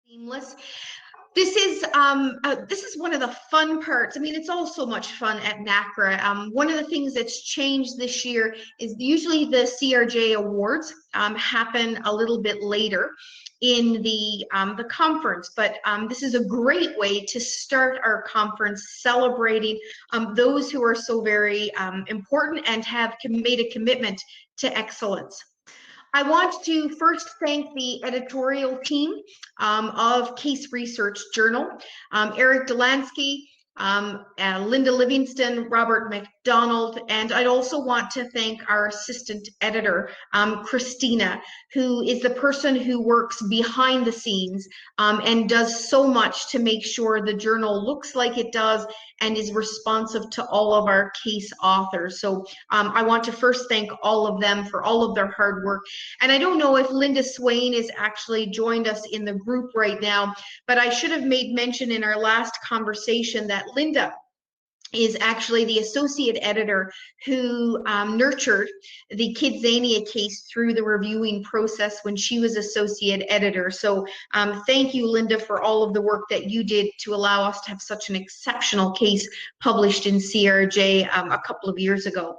Seamless. This is one of the fun parts. I mean, it's all so much fun at NACRA. One of the things that's changed this year is usually the CRJ awards happen a little bit later in the conference, but this is a great way to start our conference celebrating those who are so very important and have made a commitment to excellence. I want to first thank the editorial team of Case Research Journal, Eric Delansky, Linda Livingston, Robert McDonald, and I'd also want to thank our assistant editor, Christina, who is the person who works behind the scenes and does so much to make sure the journal looks like it does and is responsive to all of our case authors. So I want to first thank all of them for all of their hard work. And I don't know if Linda Swain is actually joined us in the group right now, but I should have made mention in our last conversation that Linda is actually the associate editor who nurtured the Kidzania case through the reviewing process when she was associate editor. So thank you, Linda, for all of the work that you did to allow us to have such an exceptional case published in CRJ a couple of years ago.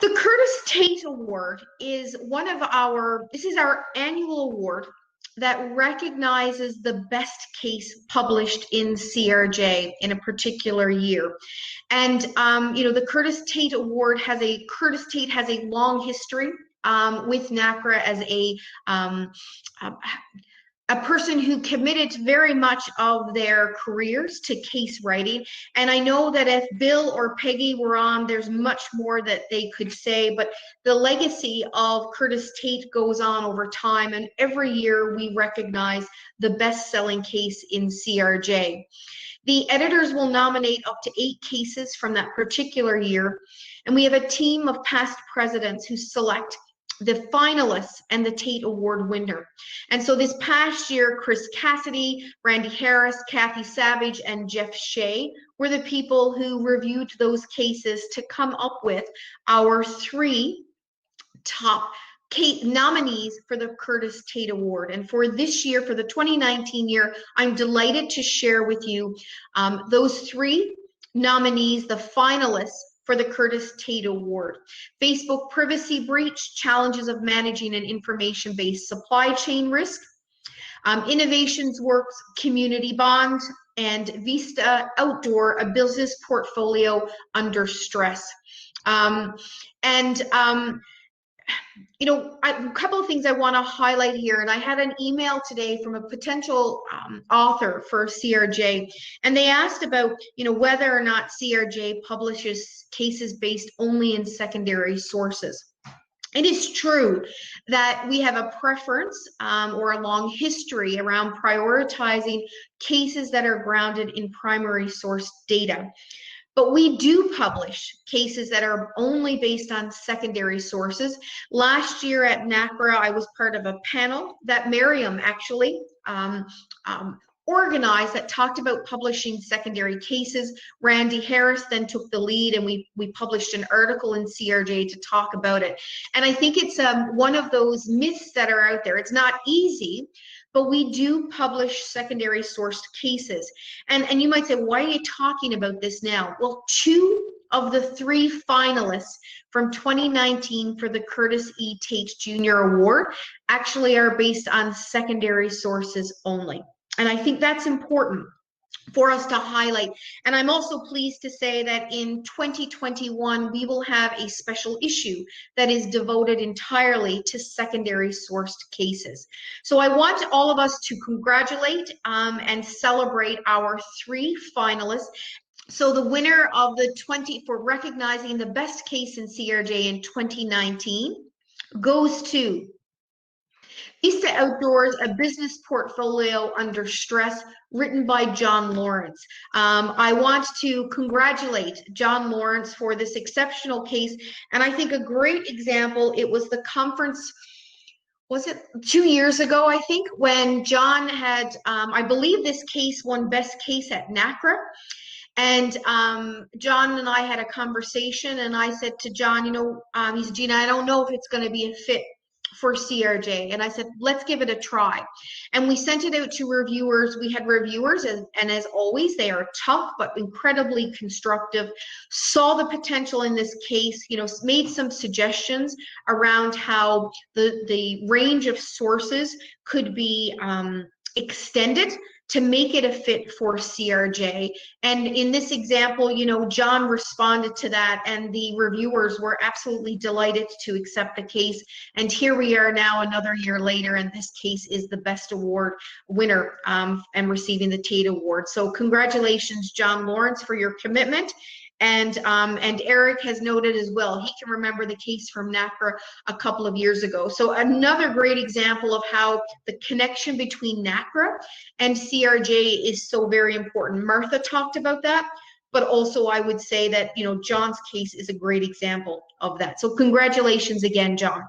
The Curtis Tate Award is this is our annual award that recognizes the best case published in CRJ in a particular year. And, the Curtis Tate Award Curtis Tate has a long history with NACRA as a person who committed very much of their careers to case writing. And I know that if Bill or Peggy were on, there's much more that they could say, but the legacy of Curtis Tate goes on over time, and every year we recognize the best-selling case in CRJ. The editors will nominate up to 8 cases from that particular year, and we have a team of past presidents who select the finalists and the Tate Award winner. And so this past year, Chris Cassidy, Randy Harris, Kathy Savage, and Jeff Shea were the people who reviewed those cases to come up with our 3 top nominees for the Curtis Tate Award. And for this year, for the 2019 year, I'm delighted to share with you those 3 nominees, the finalists for the Curtis Tate Award. Facebook privacy breach, challenges of managing an information-based supply chain risk, Innovations Works community bond, and Vista Outdoor, a business portfolio under stress. A couple of things I want to highlight here, and I had an email today from a potential author for CRJ, and they asked about, whether or not CRJ publishes cases based only in secondary sources. It is true that we have a preference or a long history around prioritizing cases that are grounded in primary source data. But we do publish cases that are only based on secondary sources. Last year at NACRA, I was part of a panel that Miriam actually organized that talked about publishing secondary cases. Randy Harris then took the lead, and we published an article in CRJ to talk about it. And I think it's one of those myths that are out there. It's not easy, but we do publish secondary sourced cases. And you might say, why are you talking about this now? Well, 2 of the 3 finalists from 2019 for the Curtis E. Tate Jr. Award actually are based on secondary sources only. And I think that's important for us to highlight. And I'm also pleased to say that in 2021, we will have a special issue that is devoted entirely to secondary sourced cases. So I want all of us to congratulate and celebrate our 3 finalists. So the winner of for recognizing the best case in CRJ in 2019 goes to Vista Outdoors, a business portfolio under stress, written by John Lawrence. I want to congratulate John Lawrence for this exceptional case. And I think a great example, it was the conference, was it 2 years ago, I think, when John had, I believe this case won best case at NACRA. And John and I had a conversation, and I said to John, he said, Gina, I don't know if it's going to be a fit for CRJ. And I said, let's give it a try. And we sent it out to reviewers. We had reviewers, and as always, they are tough but incredibly constructive, saw the potential in this case, you know, made some suggestions around how the range of sources could be extended to make it a fit for CRJ. And in this example, you know, John responded to that, and the reviewers were absolutely delighted to accept the case. And here we are now another year later, and this case is the best award winner and receiving the Tate Award. So congratulations, John Lawrence, for your commitment. And Eric has noted as well, he can remember the case from NACRA a couple of years ago. So another great example of how the connection between NACRA and CRJ is so very important. Martha talked about that, but also I would say that, you know, John's case is a great example of that. So congratulations again, John.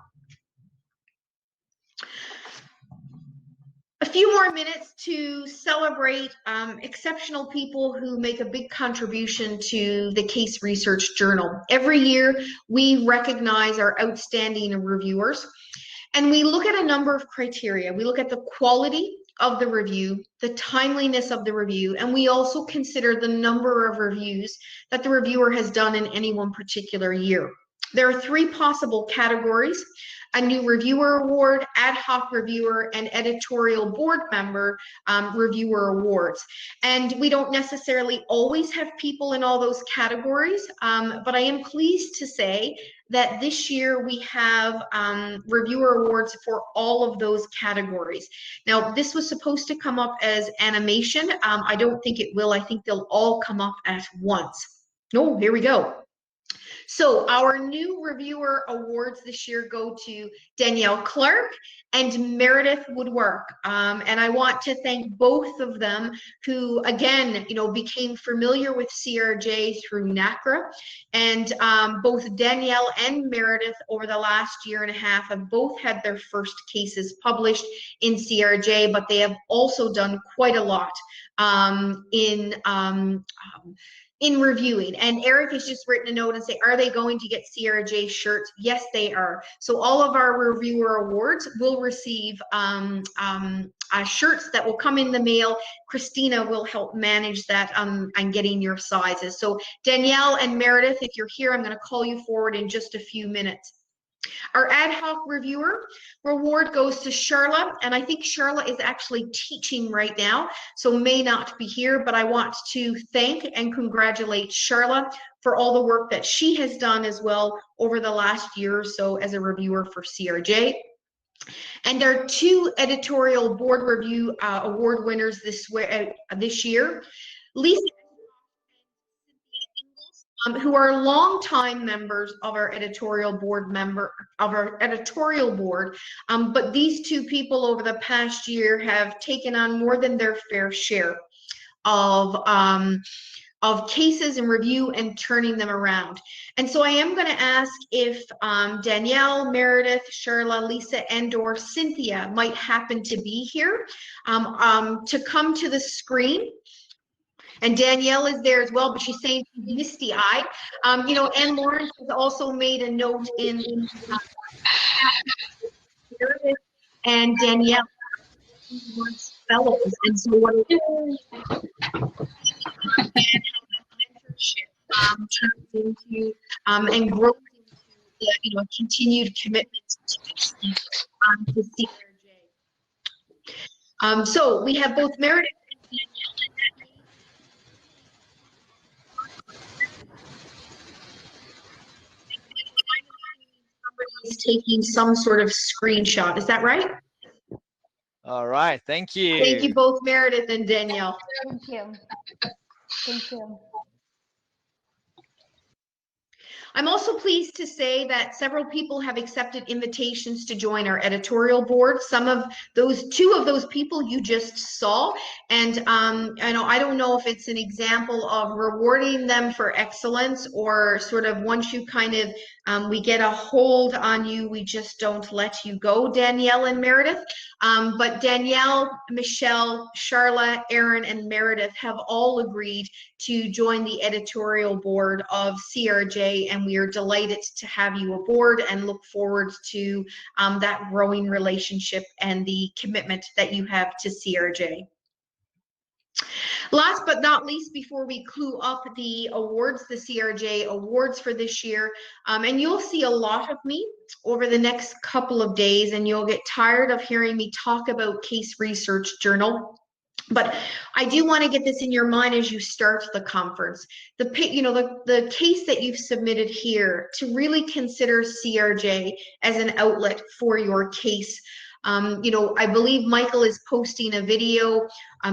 A few more minutes to celebrate exceptional people who make a big contribution to the Case Research Journal. Every year, we recognize our outstanding reviewers, and we look at a number of criteria. We look at the quality of the review, the timeliness of the review, and we also consider the number of reviews that the reviewer has done in any one particular year. There are three possible categories: a new reviewer award, ad hoc reviewer, and editorial board member reviewer awards. And we don't necessarily always have people in all those categories, but I am pleased to say that this year we have reviewer awards for all of those categories. Now, this was supposed to come up as animation. I don't think it will. I think they'll all come up at once. Oh, here we go. So our new reviewer awards this year go to Danielle Clark and Meredith Woodwork. And I want to thank both of them who, again, you know, became familiar with CRJ through NACRA. And both Danielle and Meredith over the last year and a half have both had their first cases published in CRJ, but they have also done quite a lot in reviewing. And Eric has just written a note and say, are they going to get CRJ shirts? Yes, they are. So all of our reviewer awards will receive shirts that will come in the mail. Christina will help manage that and getting your sizes. So Danielle and Meredith, if you're here, I'm going to call you forward in just a few minutes. Our ad hoc reviewer reward goes to Charla, and I think Charla is actually teaching right now, so may not be here, but I want to thank and congratulate Charla for all the work that she has done as well over the last year or so as a reviewer for CRJ. And our two editorial board review award winners this year, Lisa, who are longtime members of our editorial board but these two people over the past year have taken on more than their fair share of cases and review and turning them around. And so I am going to ask if Danielle, Meredith, Charla, Lisa, and/or Cynthia might happen to be here to come to the screen. And Danielle is there as well, but she's saying she's misty-eyed. You know, Ann Lawrence has also made a note in and Danielle fellows. And so what it is, and how that mentorship turns into and grows into a continued commitment to CRJ. So we have both Meredith and Danielle in that meeting. Somebody is taking some sort of screenshot. Is that right? All right. Thank you. Thank you both, Meredith and Danielle. Thank you. Thank you. I'm also pleased to say that several people have accepted invitations to join our editorial board. Some of those, two of those people you just saw, and I don't know if it's an example of rewarding them for excellence or sort of once you kind of we get a hold on you, we just don't let you go, Danielle and Meredith. But Danielle, Michelle, Charla, Aaron, and Meredith have all agreed to join the editorial board of CRJ, and and we are delighted to have you aboard and look forward to that growing relationship and the commitment that you have to CRJ. Last but not least, before we clue up the awards, the CRJ awards for this year, and you'll see a lot of me over the next couple of days, and you'll get tired of hearing me talk about Case Research Journal. But I do want to get this in your mind as you start the conference. The case that you've submitted here, to really consider CRJ as an outlet for your case. I believe Michael is posting a video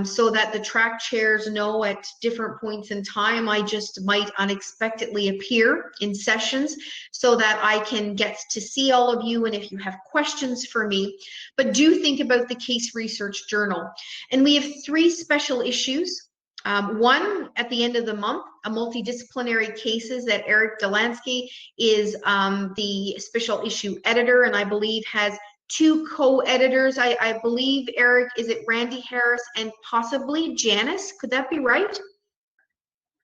so that the track chairs know at different points in time I just might unexpectedly appear in sessions so that I can get to see all of you, and if you have questions for me. But do think about the Case Research Journal. And we have 3 special issues. One at the end of the month, a multidisciplinary cases that Eric Delansky is the special issue editor, and I believe has 2 co-editors. I believe, Eric, is it Randy Harris and possibly Janice? Could that be right?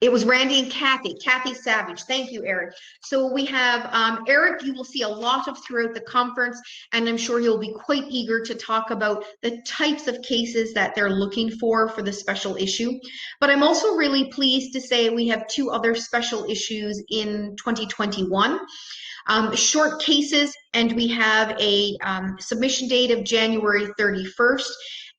It was Randy and Kathy Savage. Thank you, Eric. So we have Eric, you will see a lot of throughout the conference, and I'm sure he'll be quite eager to talk about the types of cases that they're looking for the special issue. But I'm also really pleased to say we have 2 other special issues in 2021. Short cases, and we have a submission date of January 31st,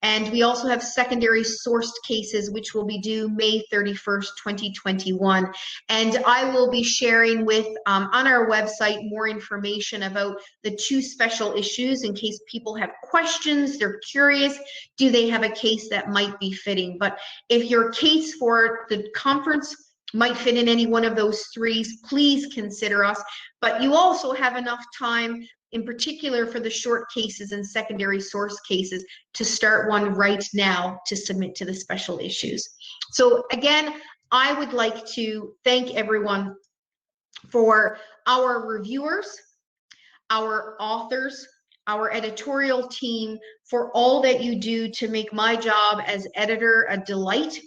and we also have secondary sourced cases which will be due May 31st, 2021. And I will be sharing with on our website more information about the 2 special issues in case people have questions, they're curious, do they have a case that might be fitting. But if your case for the conference might fit in any one of those 3, please consider us. But you also have enough time, in particular for the short cases and secondary source cases, to start one right now to submit to the special issues. So again, I would like to thank everyone for our reviewers, our authors, our editorial team, for all that you do to make my job as editor a delight.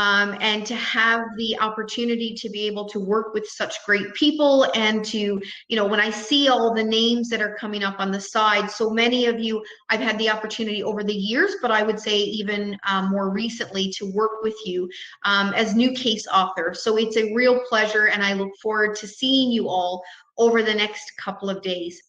And to have the opportunity to be able to work with such great people, and to, when I see all the names that are coming up on the side, so many of you I've had the opportunity over the years, but I would say even more recently, to work with you as new case authors. So it's a real pleasure, and I look forward to seeing you all over the next couple of days.